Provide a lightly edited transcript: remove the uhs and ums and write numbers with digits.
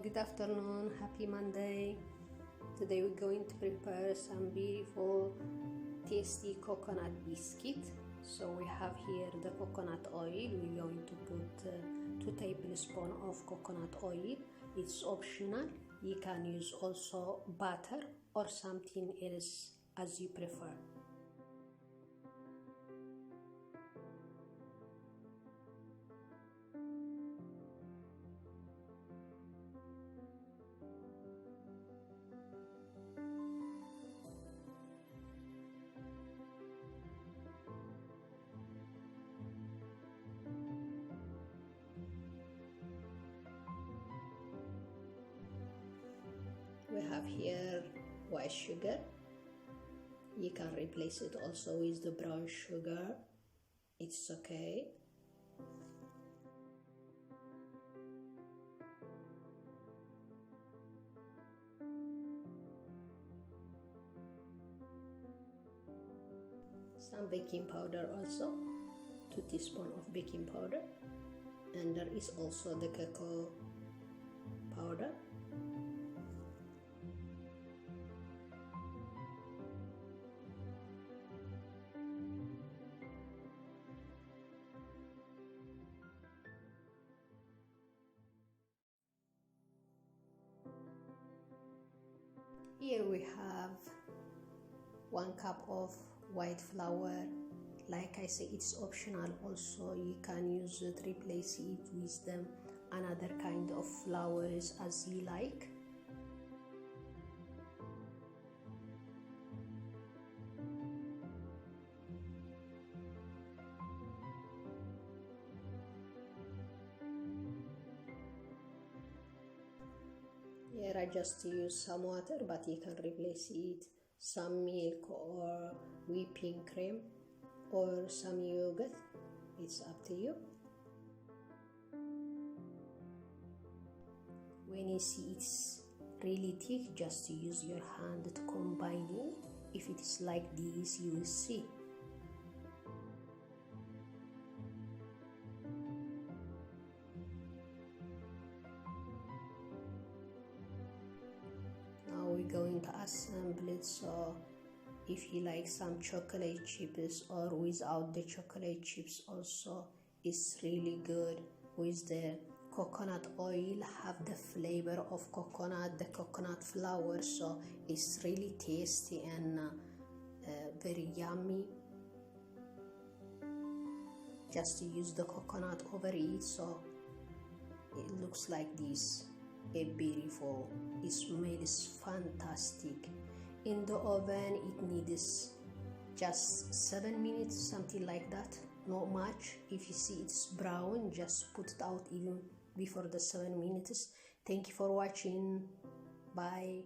good afternoon, happy Monday. Today we're going to prepare some beautiful tasty coconut biscuit. So we have here the coconut oil. We're going to put 2 tablespoons of coconut oil. It's optional. You can use also butter or something else as you prefer. We have here white sugar. You can replace it also with the brown sugar. It's okay. Some baking powder also. 2 teaspoons of baking powder. And there is also the cacao powder. Here we have 1 cup of white flour. Like I say, it's optional also. You can use it, replace it with them another kind of flours as you like. Here I just use some water, but you can replace it some milk or whipping cream or some yogurt. It's up to you. When you see it's really thick, just use your hand to combine it. If it is like this, you will see. We're going to assemble it. So if you like some chocolate chips or without the chocolate chips also, it's really good. With the coconut oil, have the flavor of coconut, the coconut flour, so it's really tasty and very yummy. Just use the coconut over it, so it looks like this. A beautiful, it smells fantastic. In the oven it needs just 7 minutes, something like that, not much. If you see it's brown, just put it out even before the 7 minutes. Thank you for watching. Bye.